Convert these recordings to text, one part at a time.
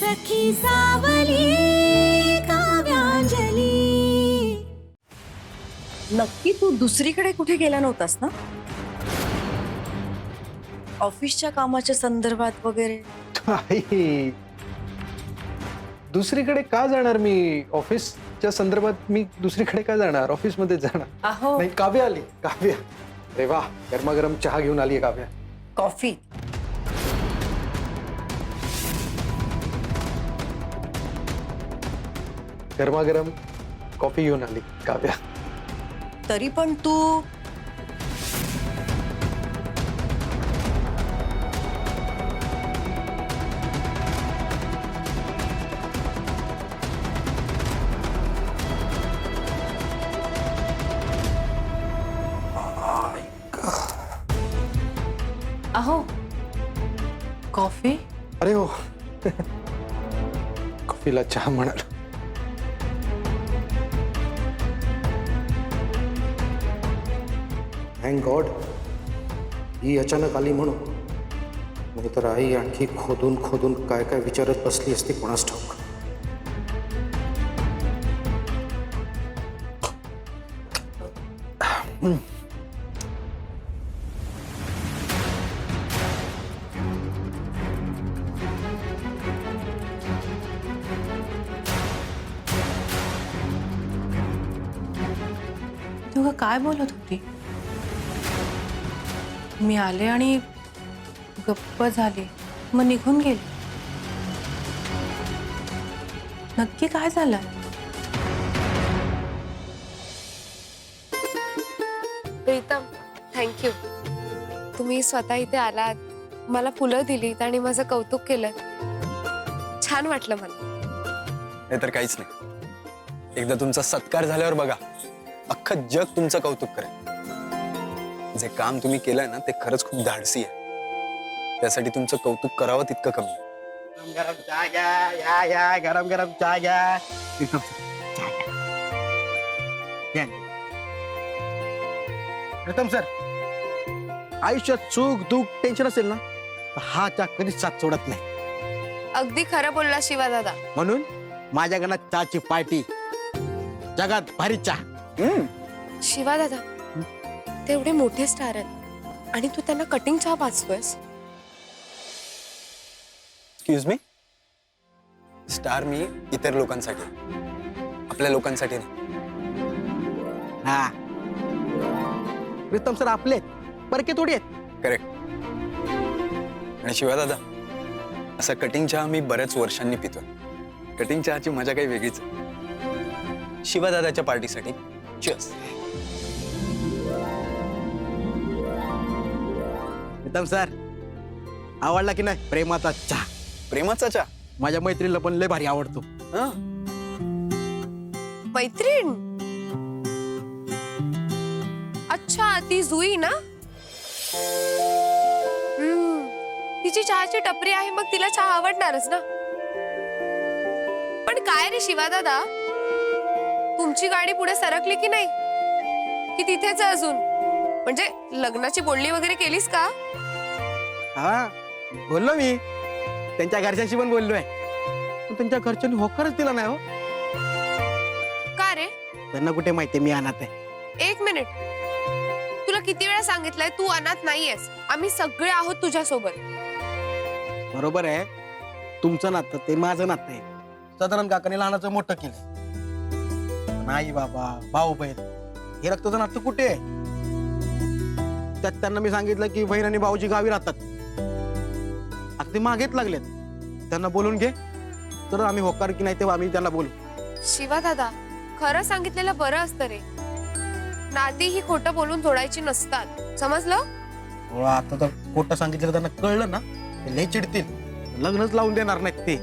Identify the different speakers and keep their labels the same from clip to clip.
Speaker 1: सखी सावली काव्यांजली.
Speaker 2: नक्की तू दुसरीकडे कुठे गेला नव्हतास ना? ऑफिसच्या कामाच्या संदर्भात वगैरे?
Speaker 3: आई, दुसरीकडे का जाणार मी? ऑफिसच्या संदर्भात मी दुसरीकडे का जाणार? ऑफिस मध्ये जाणार.
Speaker 2: अहो
Speaker 3: नाही, काव्या आली. काव्या, अरे वा, गरमागरम चहा घेऊन आली काव्या.
Speaker 2: कॉफी.
Speaker 3: गरमागरम कॉफी घेऊन आली काव्या.
Speaker 2: तरी पण तू
Speaker 4: अहो कॉफी.
Speaker 3: अरे हो, कॉफीला चहा म्हणाल.
Speaker 5: थँक गॉड ही अचानक आली म्हणून, नाहीतर आई आणखी खोदून खोदून काय काय विचारत बसली असती कोणास ठाऊक.
Speaker 4: तू काय बोलत होती? मी आले आणि गप्प झाले, मग निघून गेले. नक्की काय झालं?
Speaker 6: प्रीतम, थँक्यू. तुम्ही स्वतः इथे आलात, मला फुलं दिलीत आणि माझं कौतुक केलं. छान वाटलं मला.
Speaker 7: नाही तर काहीच नाही. एकदा तुमचा सत्कार झाल्यावर बघा, अख्खं जग तुमचं कौतुक करेल. जे काम तुम्ही केलंय ना ते खरंच खूप धाडसी आहे. त्यासाठी तुमचं कौतुक करावं तितकं कमी.
Speaker 8: गरम चहा घ्या. या गरम गरम चहा घ्या. प्रीतम सर, आयुष्यात सुख दुःख टेन्शन असेल ना, तर हा चहा कधीच साथ सोडत नाही.
Speaker 6: अगदी खरं बोलला शिवा दादा.
Speaker 8: म्हणून माझ्या घरात चहाची पार्टी. जगात भारी चहा.
Speaker 6: शिवा दादा, तेवढे मोठे स्टार आहेत आणि तू त्यांना कटिंग चहा पाचतोयस.
Speaker 7: Excuse me. स्टार मी इतर लोकांसाठी, आपल्या लोकांसाठी नाही.
Speaker 8: हा, प्रीतम सर आपले परके थोडी आहेत.
Speaker 7: करेक्ट. आणि शिवा दादा, असा कटिंग चहा मी बऱ्याच वर्षांनी पितोय. कटिंग चहाची मजा काही वेगळीच आहे. शिवा दादाच्या पार्टीसाठी चीअर्स.
Speaker 8: प्रीतम सर, आवडला की नाही प्रेमाचा चहा?
Speaker 7: प्रेमाचा चहा?
Speaker 8: माझ्या मैत्रीला पण लय भारी आवडतो.
Speaker 7: हं?
Speaker 6: मैत्रीण? अच्छा, ती जुई ना? तिची चहाची टपरी आहे, मग तिला चहा आवडणारच ना. पण काय रे शिवा दादा, तुमची गाडी पुढे सरकली की नाही, की तिथेच आहे अजून? म्हणजे लग्नाची बोलणी वगैरे केलीस का?
Speaker 8: हा, बोललो मी. त्यांच्या घरच्यांशी पण बोललोय, पण त्यांच्या घरच्यांनी होकारच दिला नाही. हो,
Speaker 6: का रे?
Speaker 8: त्यांना कुठे माहितीये मी अनाथ आहे.
Speaker 6: एक मिनिट, तुला किती वेळा सांगितलंय तू अनाथ नाहीयेस. आम्ही सगळे आहोत तुझ्यासोबत.
Speaker 8: बरोबर आहे, तुमचं नातं ते माझं नातं आहे. सदानंद काकाने लहानाचं मोठं केलं. नाही बाबा, भाऊ बहीण हे रक्ताचं नातं कुठे आहे? त्यात त्यांना मी सांगितलं की बहीण आणि भाऊजी गावी राहतात. आता ते मागेच लागलेत. त्यांना बोलून घे, तर आम्ही होकार की नाही तेव्हा आम्ही त्यांना बोलू.
Speaker 6: शिवा दादा, खरं सांगितलेलं बरं असतं रे. नाती ही खोटं बोलून जोडायची नसतात, समजलं?
Speaker 8: हो, आता तर खोटं सांगितलं त्यांना कळलं ना, ते लय चिडतील. लग्नच लावून देणार नाहीत ते.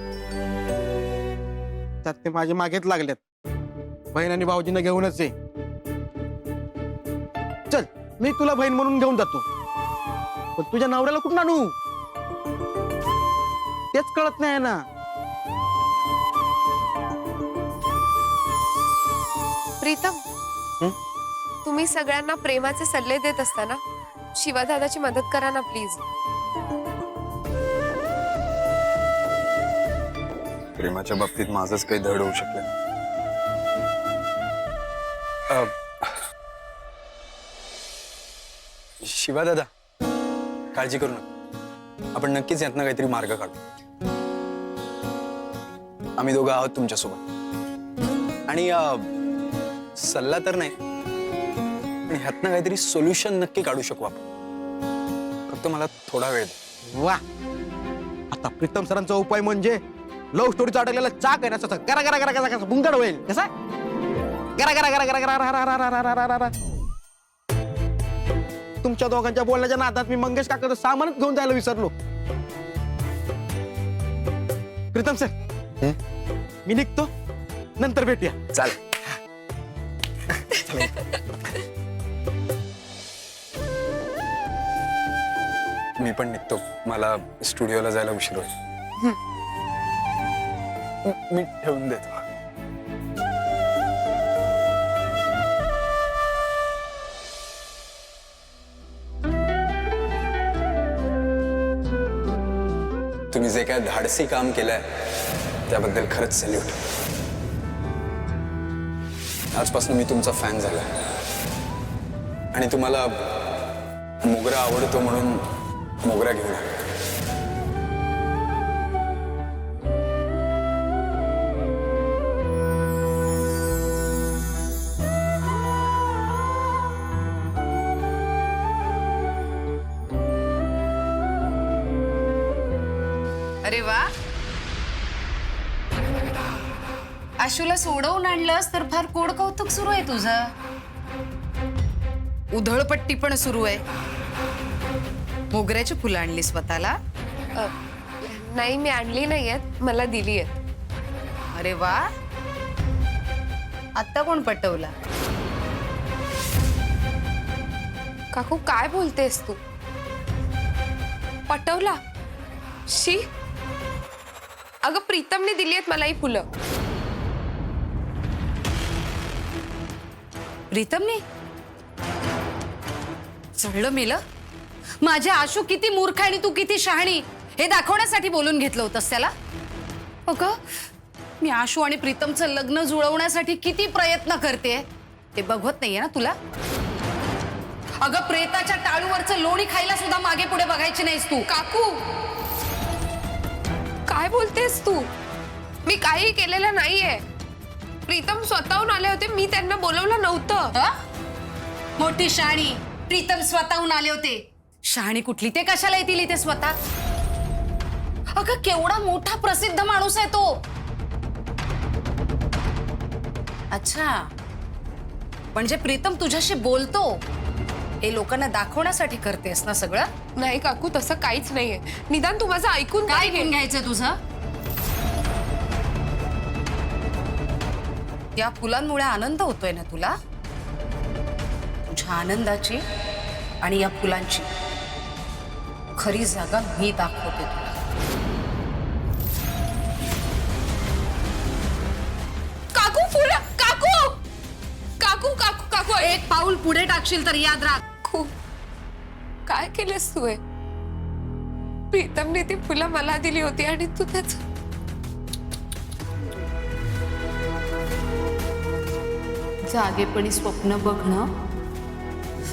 Speaker 8: त्यात ते माझे मागेच लागलेत. बहीण आणि भाऊजींना घेऊनच ये. चल, मी तुला बहीण म्हणून घेऊन जातो, पण तुझ्या नवऱ्याला कुठून आणू तेच कळत नाही ना.
Speaker 6: प्रीतम, तुम्ही सगळ्यांना प्रेमाचे सल्ले देत असताना शिवा दादाची मदत करा ना प्लीज.
Speaker 7: प्रेमाच्या बाबतीत माझंच काही धड होऊ शकलं. शिवा दादा, काळजी करू नका. आपण नक्कीच यातनं काहीतरी मार्ग काढू. आम्ही दोघं आहोत तुमच्यासोबत. आणि सल्ला तर नाही, पण ह्यातनं काहीतरी सोल्युशन नक्की काढू शकू आपण. फक्त मला थोडा वेळ द्या.
Speaker 8: वा, आता प्रीतम सरांचा उपाय म्हणजे लव्ह स्टोरीचा अडकलेला चाक आहे ना, तसं गरा गरा गरा गरा गरा बुंगड होईल. कसा गरा गरा गरा गरा गरा रा रा रा रा रा रा. तुमच्या दोघांच्या बोलण्याच्या नादात मी मंगेश काकाचं सामानच घेऊन जायला विसरलो. प्रीतम सर, मी निघतो, नंतर भेटूया.
Speaker 7: चालेल. मी पण निघतो, मला स्टुडिओला जायला उशीर होईल. मी ठेवून देतो. तुम्ही जे काय धाडसी काम केलंय त्याबद्दल खरंच सॅल्यूट. आजपासून मी तुमचा फॅन झाला आणि तुम्हाला मोगरा आवडतो म्हणून मोगरा घेऊन आलो.
Speaker 1: अरे वा, आशूला सोडवून आणलंस तर फार कोड कौतुक सुरू आहे तुझं. उधळपट्टी पण सुरू आहे. मोगऱ्याची फुलं आणली स्वतःला?
Speaker 6: नाही, मी आणली नाहीयेत, मला दिली आहेत.
Speaker 1: अरे वा, आत्ता कोण पटवला?
Speaker 6: काकू काय बोलतेस तू? पटवला? शी, अगं प्रीतमने दिली आहेत मला ही फुलं.
Speaker 1: प्रीतमने? चढलं मेलं. माझ्या आशू किती मूर्ख आणि तू किती शहाणी हे दाखवण्यासाठी बोलून घेतलं होतंस त्याला. अगं, मी आशू आणि प्रीतमचं लग्न जुळवण्यासाठी किती प्रयत्न करते ते बघवत नाहीये ना तुला? अगं, प्रेताच्या टाळूवरचं लोणी खायला सुद्धा मागे पुढे बघायची नाहीस तू.
Speaker 6: काकू काय बोलतेस तू? मी काही केलेलं नाहीये. प्रीतम स्वतःहून आले होते, मी त्यांना बोलवलं नव्हतं.
Speaker 1: मोठी शहाणी. प्रीतम स्वतःहून आले होते. शहाणी कुठली? ते कशाला येतील इथे स्वतः? अगं, केवढा मोठा प्रसिद्ध माणूस आहे तो. अच्छा, म्हणजे प्रीतम तुझ्याशी बोलतो हे लोकांना दाखवण्यासाठी करतेस ना सगळं?
Speaker 6: नाही काकू, तसं काहीच नाहीये. निदान तू माझं ऐकून
Speaker 1: काय ऐकून घ्यायचं तुझं? या फुलांमुळे आनंद होतोय ना तुला? तुझ्या आनंदाची आणि या फुलांची खरी जागा मी दाखवते तुला.
Speaker 6: काकू फुलं, काकू काकू काकू काकू,
Speaker 1: एक पाऊल पुढे टाकशील तर याद राख.
Speaker 6: काय केलंस तू? प्रीतमने ती फुलं मला दिली होती आणि तू त्याच
Speaker 1: जागेपणी स्वप्न बघणं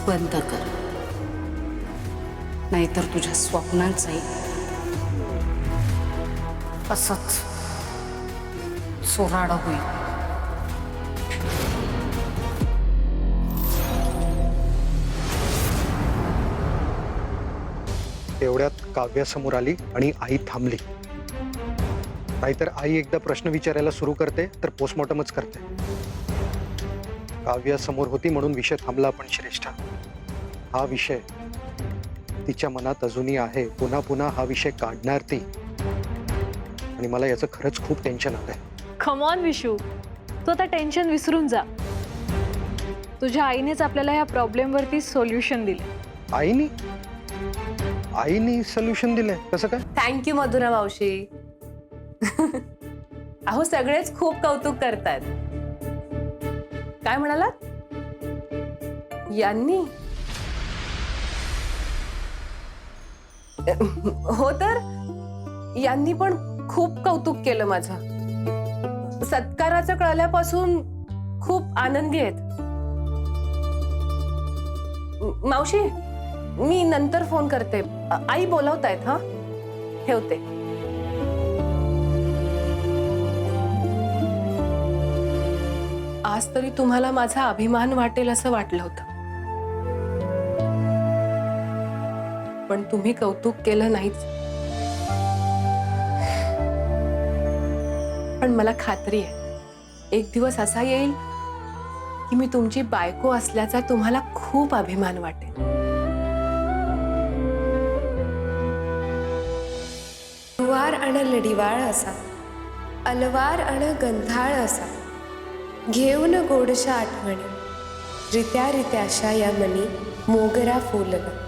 Speaker 1: बंद कर, नाहीतर तुझ्या स्वप्नांचंही असंच चोराड होईल.
Speaker 3: एवढ्यात काव्या समोर आली आणि आई थांबली. नाहीतर आई एकदा प्रश्न विचारायला सुरू करते तर पोस्टमॉर्टमच करते. काव्या समोर होती म्हणून विषय थांबला, पण श्रेष्ठा, हा विषय तिच्या मनात अजूनही आहे. पुन्हा पुन्हा हा विषय काढणार ती, आणि मला याचं खरंच खूप टेन्शन आलंय.
Speaker 9: कम ऑन विशू, तू आता टेन्शन विसरून जा. तुझ्या आईनेच आपल्याला या प्रॉब्लेमवरती सोल्युशन दिले.
Speaker 3: आईनी सोल्युशन दिलंय? कसं काय?
Speaker 4: थँक्यू मधुरा मावशी. अहो, सगळेच खूप कौतुक करतात. काय म्हणालात? यांनी? हो तर यांनी पण खूप कौतुक केलं माझं. सत्काराचं कळल्यापासून खूप आनंदी आहेत. मावशी, मी नंतर फोन करते. आई बोलवतायत. हा, ठेवते. आज तरी तुम्हाला माझा अभिमान वाटेल असं वाटलं होतं, पण तुम्ही कौतुक केलं नाहीच. पण मला खात्री आहे, एक दिवस असा येईल की मी तुमची बायको असल्याचा तुम्हाला खूप अभिमान वाटेल.
Speaker 6: वार अण लढिवाळ असा, अलवार अण गंधाळ असा, घेऊन गोडशा आठवणी, रित्या रित्याशा या मनी मोगरा फुलला.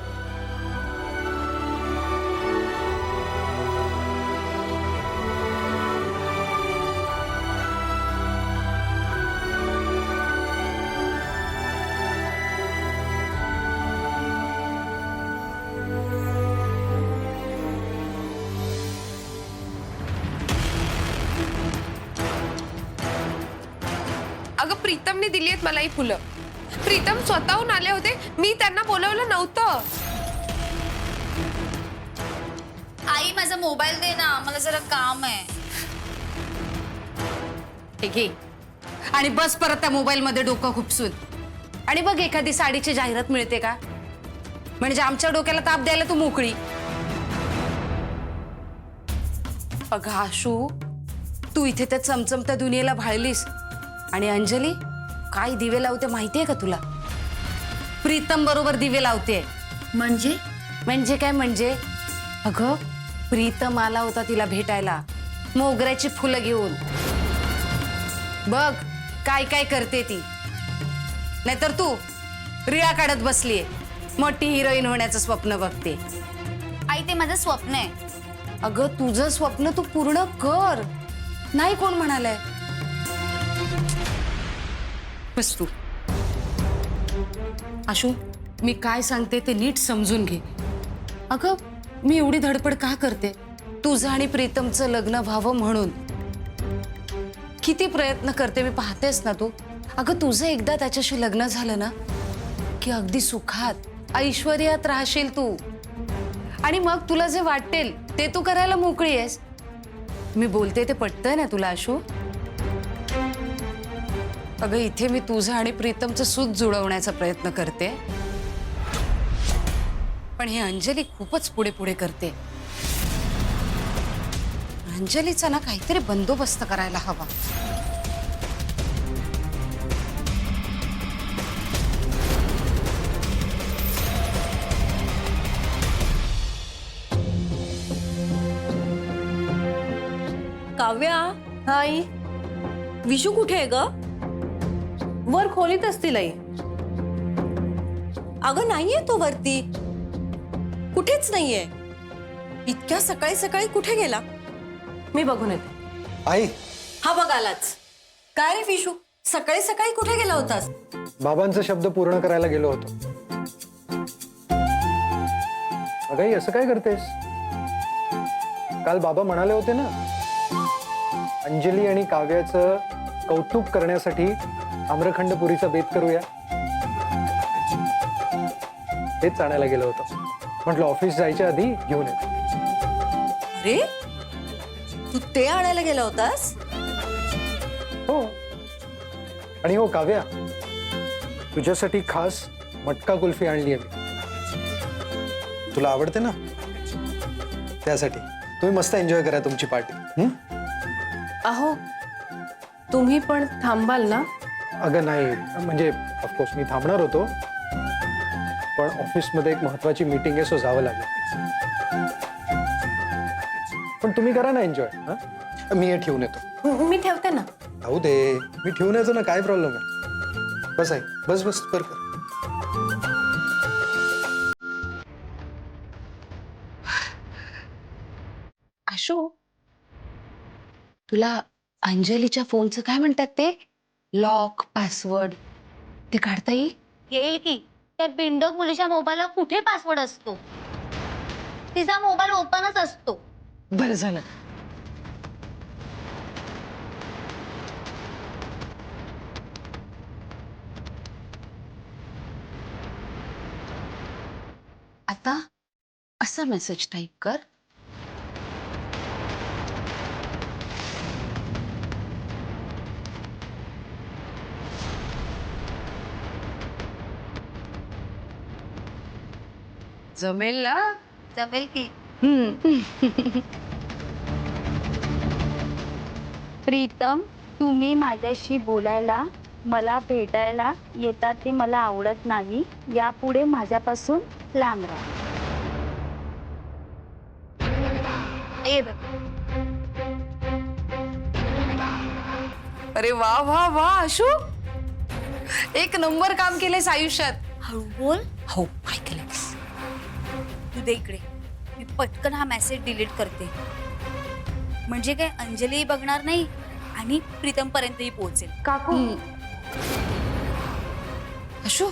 Speaker 6: अगं प्रीतमने दिली आहेत मला ही फुलं. प्रीतम स्वतःहून आले होते, मी त्यांना बोलवलं नव्हतं.
Speaker 1: आई माझा मोबाईल दे ना, मला जरा काम आहे. ठीक आहे, आणि बस परत त्या मोबाईल मध्ये डोकं खुपसून. आणि बघ एखादी साडीची जाहिरात मिळते का, म्हणजे आमच्या डोक्याला ताप द्यायला तू मोकळी. अगं आशू, तू इथे त्या चमचमत्या दुनियेला भाळलीस, आणि अंजली काय दिवे लावते माहितीये का तुला? प्रीतम बरोबर दिवे लावते.
Speaker 2: म्हणजे
Speaker 1: म्हणजे काय म्हणजे? अगं प्रीतम आला होता तिला भेटायला, मोगऱ्याची फुलं घेऊन. बघ काय काय करते ती. नाहीतर तू रिया काढत बसलीये, मोठी हिरोईन होण्याचं स्वप्न बघते.
Speaker 10: आई ते माझं स्वप्न आहे.
Speaker 1: अगं तुझं स्वप्न तू पूर्ण कर, नाही कोण म्हणालंय. बस तू. आशू, मी काय सांगते ते नीट समजून घे. अगं मी एवढी धडपड का करते? तुझं आणि प्रीतमचं लग्न व्हावं म्हणून किती प्रयत्न करते मी, पाहतेस ना तू. अगं तुझं एकदा त्याच्याशी लग्न झालं ना की अगदी सुखात ऐश्वर्यात राहशील तू, आणि मग तुला जे वाटेल ते तू करायला मोकळी आहेस. मी बोलते ते पटतंय ना तुला आशू? अगं इथे मी तुझं आणि प्रीतमचं सूत जुळवण्याचा प्रयत्न करते, पण ही अंजली खूपच पुढे पुढे करते. अंजलीचा ना काहीतरी बंदोबस्त करायला हवा.
Speaker 2: काव्या,
Speaker 4: आई,
Speaker 2: विशू कुठे आहे ग?
Speaker 4: वर खोलीत असतील आई.
Speaker 2: अगं नाहीये तो वरती, कुठेच नाहीये. इतक्या सकाळी सकाळी कुठे गेला?
Speaker 4: मी बघून येते.
Speaker 3: आई,
Speaker 2: हा बघ आलाच. काय रे विशू, सकाळी सकाळी कुठे गेला होतास?
Speaker 3: बाबांचा शब्द पूर्ण करायला गेलो होतो. अगं आई, असं काय करतेस? काल बाबा म्हणाले होते ना, अंजली आणि काव्याचं कौतुक करण्यासाठी आम्रखंडपुरीचा बेत करूया. तेच आणायला गेलो होतो. म्हटलं ऑफिस जायच्या आधी घेऊन येतो.
Speaker 2: अरे तू ते आणायला गेला होतास?
Speaker 3: हो, आणि हो काव्या, तुझ्यासाठी खास मटका कुल्फी आणली आहे मी. तुला आवडते ना, त्यासाठी. तुम्ही मस्त एन्जॉय करा तुमची पार्टी.
Speaker 4: अहो, तुम्ही पण थांबाल ना?
Speaker 3: अगं नाही, म्हणजे ऑफकोर्स मी थांबणार होतो, पण ऑफिसमध्ये एक महत्वाची मीटिंग आहे, सो जावं लागेल. पण तुम्ही करा ना एन्जॉय. मी हे ठेवून येतो.
Speaker 4: मी ठेवते ना.
Speaker 3: राहू दे, मी ठेवून यायचो ना, काय प्रॉब्लेम आहे? बस आहे, बस बस कर कर.
Speaker 1: आशू, तुला अंजलीच्या फोनचं काय म्हणतात ते? लॉक, पासवर्ड ते काढता येईल?
Speaker 10: येईल की. त्या बिंडोक मुलीच्या मोबाईलला कुठे पासवर्ड असतो? तिचा मोबाईल ओपनच असतो.
Speaker 1: बरं झालं. आता असा मेसेज टाईप कर. जमेल ना?
Speaker 10: जमेल की.
Speaker 11: प्रीतम, तुम्ही माझ्याशी बोलायला, मला भेटायला येतात ते मला आवडत नाही. यापुढे माझ्यापासून लांब राहा.
Speaker 10: ए बघ.
Speaker 1: अरे वा वा वा आशू, एक नंबर काम केलेस आयुष्यात.
Speaker 10: हळू बोल.
Speaker 1: हो ऐकलंस.
Speaker 10: तू दे इकडे. मी पटकन हा मेसेज डिलीट करते. म्हणजे काय अंजली बघणार नाही आणि प्रीतम पर्यंतही पोहोचेल.
Speaker 11: काकू,
Speaker 1: आशू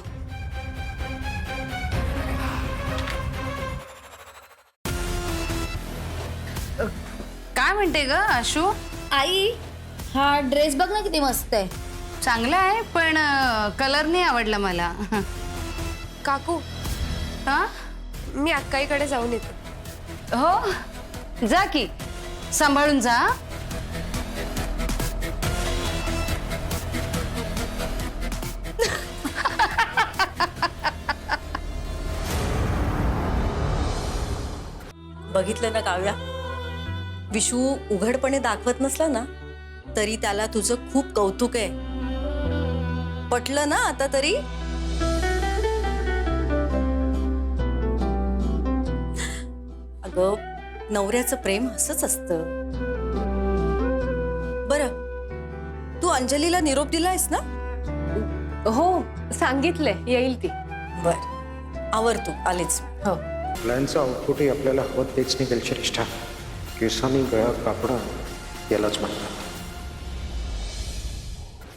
Speaker 1: काय म्हणते ग आशू?
Speaker 10: आई, हा ड्रेस बघ ना किती मस्त आहे.
Speaker 1: चांगला आहे पण कलर नाही आवडला मला.
Speaker 6: काकू,
Speaker 1: हा
Speaker 6: मी अक्काईकडे जाऊन येते.
Speaker 1: हो जा की, सांभाळून जा.
Speaker 2: बघितलं ना काव्या, विशू उघडपणे दाखवत नसला ना तरी त्याला तुझं खूप कौतुक आहे. पटलं ना आता तरी? अगं, नवऱ्याचं प्रेम असंच असतं. बरं, तू अंजलीला निरोप दिलायस ना?
Speaker 4: हो सांगितलंय, येईल ती.
Speaker 2: बर, आवर तू, आलेच.
Speaker 4: हो.
Speaker 5: प्लॅनचं आउटपुटही आपल्याला हवं तेच निघेल श्रेष्ठा. केसांनी गळा कापणं यालाच म्हणतात.